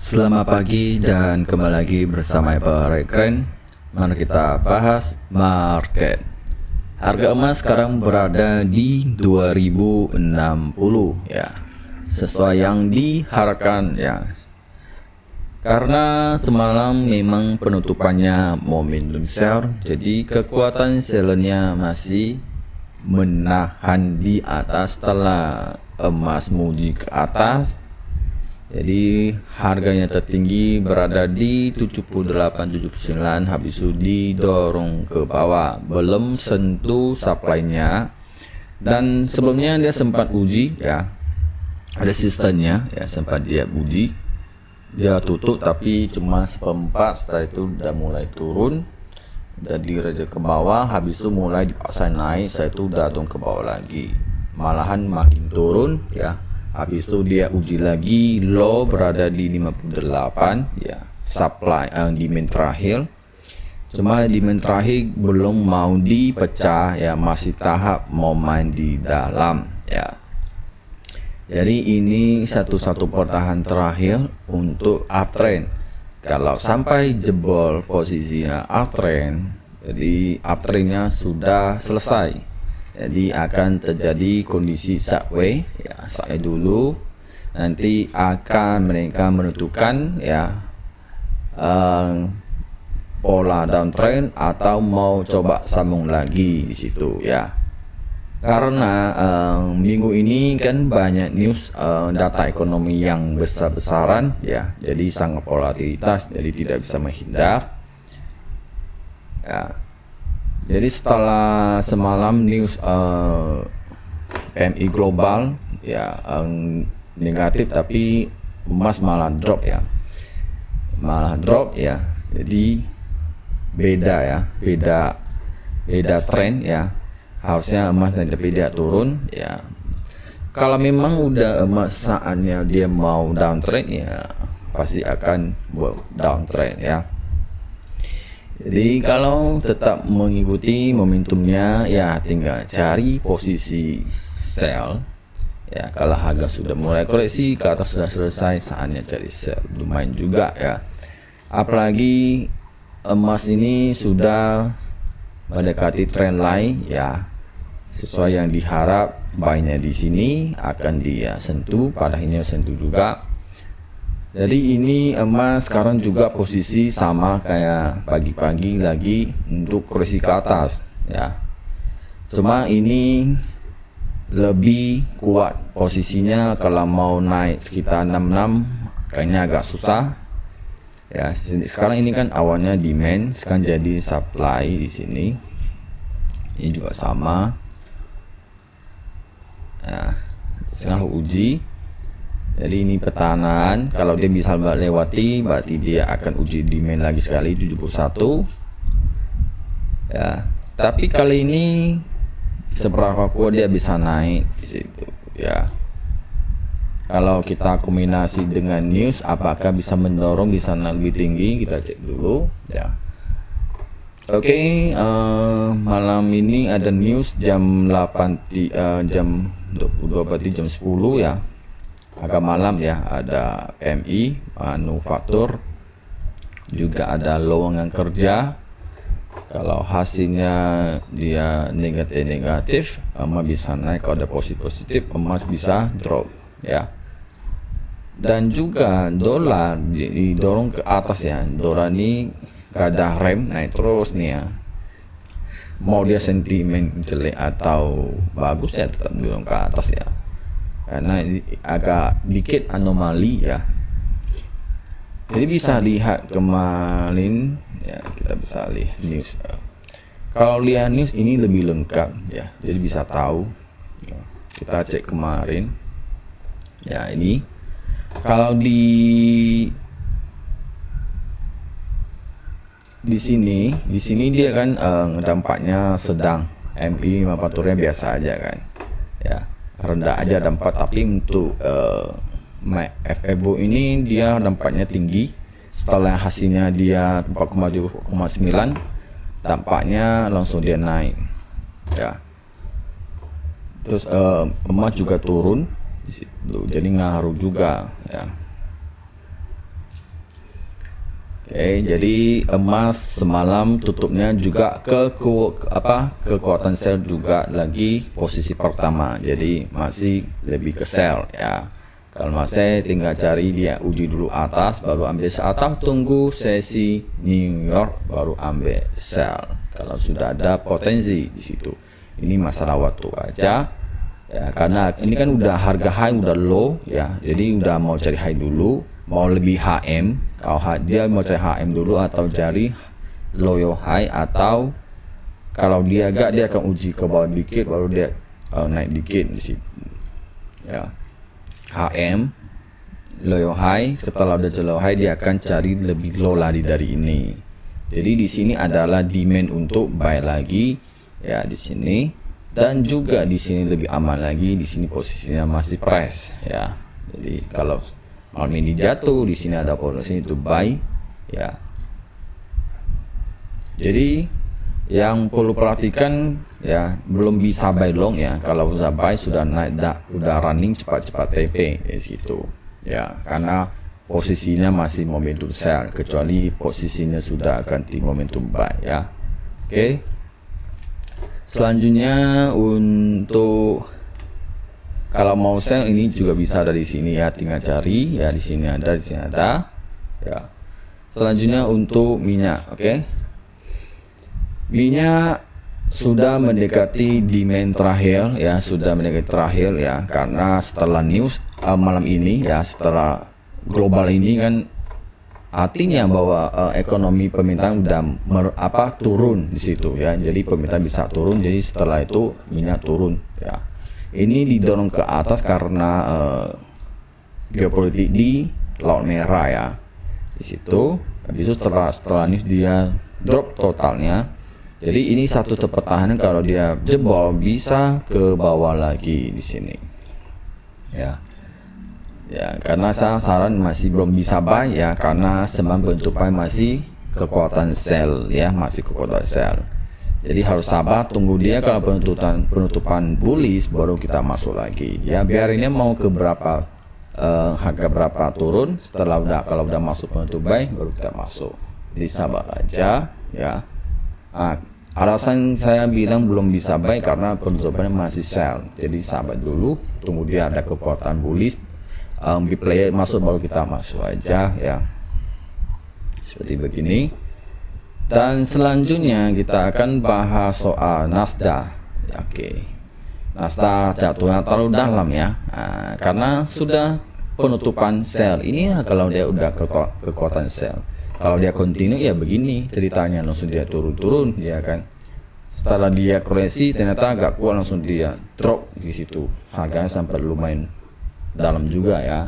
Selamat pagi dan kembali lagi bersama Pak Rekren. Mari kita bahas market. Harga emas sekarang berada di 2060 ya. Sesuai yang diharapkan ya. Karena semalam memang penutupannya momentum sell, jadi kekuatan sellernya masih menahan di atas setelah emas muji ke atas. Jadi harganya tertinggi berada di 78,79, habis itu didorong ke bawah, belum sentuh supply-nya. Dan sebelumnya dia sempat uji ya, ada sistemnya ya, sempat dia uji, dia tutup tapi cuma seperempat, setelah itu udah mulai turun, jadi raja ke bawah, habis itu mulai dipaksa naik, setelah itu datang ke bawah lagi, malahan makin turun ya. Habis itu dia uji lagi, low berada di 58 ya, supply demand terakhir. Cuma demand terakhir belum mau dipecah ya, masih tahap mau main di dalam ya. Jadi ini satu-satu pertahanan terakhir untuk uptrend. Kalau sampai jebol posisinya uptrend, jadi uptrendnya sudah selesai. Jadi akan terjadi kondisi sideways ya, sideways dulu, nanti akan mereka menentukan ya pola downtrend atau mau coba sambung lagi di situ ya. Karena minggu ini kan banyak news data ekonomi yang besar-besaran ya, jadi sangat volatilitas, jadi tidak bisa menghindar ya. Jadi setelah semalam news PMI global ya negatif, tapi emas malah drop ya, jadi beda tren ya. Harusnya emas dan tidak turun ya. Kalau memang udah emas saatnya dia mau downtrend ya, pasti akan buat downtrend ya. Jadi kalau tetap mengikuti momentumnya ya, tinggal cari posisi sell ya. Kalau harga sudah mulai koreksi ke atas, sudah selesai, saatnya cari sell, lumayan juga ya. Apalagi emas ini sudah mendekati trend line ya, sesuai yang diharap buy-nya di sini akan dia sentuh, pada akhirnya sentuh juga. Jadi ini emas sekarang juga posisi sama kayak pagi-pagi lagi untuk koreksi ke atas ya. Cuma ini lebih kuat posisinya, kalau mau naik sekitar 66 kayaknya agak susah ya. Sekarang ini kan awalnya demand, sekarang jadi supply di sini. Ini juga sama ya, sekarang uji. Jadi ini pertahanan, kalau dia bisa lewati berarti dia akan uji demand lagi sekali 71 ya. Tapi kali ini seberapa kuat dia bisa naik di situ ya. Kalau kita kombinasi dengan news, apakah bisa mendorong di sana lebih tinggi, kita cek dulu ya. Oke, malam ini ada news jam 8 jam 22 berarti jam 10 ya, agak malam ya. Ada PMI manufaktur, juga ada lowongan kerja. Kalau hasilnya dia negatif, emas bisa naik. Kalau ada positif, emas bisa drop ya. Dan juga dolar didorong ke atas ya. Dolar ini gak ada rem, naik terus nih ya. Mau dia sentimen jelek atau bagus ya, tetap didorong ke atas ya, karena agak dikit anomali ya. Jadi bisa lihat kemarin ya, kita bisa lihat news. Kalau lihat news ini lebih lengkap ya, jadi bisa tahu ya. Kita cek kemarin ya. Ini kalau di sini dia kan dampaknya sedang, MI manufakturnya biasa aja kan ya, rendah aja dampak. Tapi untuk FEBO ini dia dampaknya tinggi. Setelah hasilnya dia 4,9, dampaknya langsung dia naik ya. Terus emas juga turun di situ, jadi ngaruh juga ya. Oke, jadi emas semalam tutupnya juga kekuatan sell juga lagi posisi pertama. Jadi masih lebih ke sell ya. Kalau masih tinggal cari dia uji dulu atas baru ambil sell, atau tunggu sesi New York baru ambil sell. Kalau sudah ada potensi di situ. Ini masalah waktu aja. Ya, karena ini kan udah harga high udah low ya. Jadi udah mau cari high dulu, mau lebih HM. Kalau dia mau cari HM dulu atau cari low high, atau kalau dia agak dia akan uji ke bawah dikit baru dia naik dikit di situ. Ya. HM low high, setelah udah low high dia akan cari lebih low lagi dari ini. Jadi di sini adalah demand untuk buy lagi ya di sini. Dan juga di sini lebih aman lagi, di sini posisinya masih price ya. Jadi kalau malam ini jatuh, di sini ada posisi itu buy ya. Jadi yang perlu perhatikan ya, belum bisa buy long ya. Kalau udah buy sudah naik, udah running cepat-cepat TP di situ ya, karena posisinya masih momentum sell, kecuali posisinya sudah ganti momentum buy ya. Oke. Selanjutnya untuk kalau mau sell ini juga bisa dari sini ya, tinggal cari ya, di sini ada, di sini ada ya. Selanjutnya untuk minyak, oke. Minyak sudah mendekati demand terakhir ya, sudah mendekati terakhir ya, karena setelah news malam ini ya, setelah global ini kan artinya bahwa ekonomi pemerintahan udah turun di situ ya. Jadi pemerintah bisa turun, jadi setelah itu minyak turun ya. Ini didorong ke atas karena geopolitik di Laut Merah ya. Di situ habis itu setelah ini dia drop totalnya. Jadi ini satu pertahanan, kalau dia jebol bisa ke bawah lagi di sini. Ya. Ya, karena saya saran masih belum bisa buy ya, karena semalam penutupan masih kekuatan sell ya, masih kekuatan sell. Jadi harus sabar, tunggu dia kalau penutupan bullish baru kita masuk lagi. Ya, biar ini mau ke berapa harga berapa turun, setelah kalau udah masuk penutup buy baru kita masuk. Jadi sabar aja ya. Alasan saya bilang belum bisa buy karena penutupannya masih sell. Jadi sabar dulu, tunggu dia ada kekuatan bullish. Big player masuk baru kita masuk aja ya, seperti begini. Dan selanjutnya kita akan bahas soal Nasdaq. Oke. Nasdaq jatuhnya terlalu dalam ya, karena sudah penutupan sell. Ini kalau dia udah kekuatan sell, kalau dia continue ya begini ceritanya, langsung dia turun ya kan. Setelah dia koreksi ternyata agak kuat, langsung dia drop di situ, harganya sampai lumayan dalam juga ya.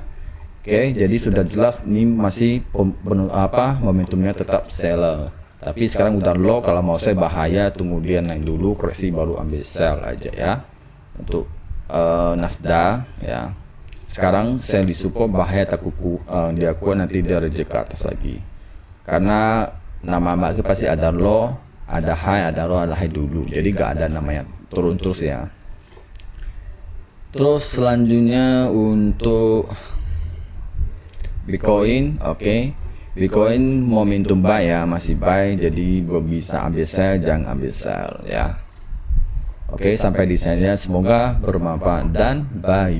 Oke, jadi sudah jelas ini masih momentumnya tetap seller. Tapi sekarang udah low, kalau mau saya bahaya, tunggu dia naik dulu koreksi baru ambil sell aja ya. Untuk Nasdaq ya. Sekarang sell di support bahaya, takut dia kuat nanti dia reject ke atas lagi. Karena nama market pasti ada low, ada high, ada low, ada high dulu. Jadi gak ada namanya turun terus ya. Terus selanjutnya untuk Bitcoin, oke. Bitcoin momentum buy ya, masih buy, jadi belum bisa ambil sell, jangan ambil sell ya. Oke, sampai di sini, semoga bermanfaat dan bye.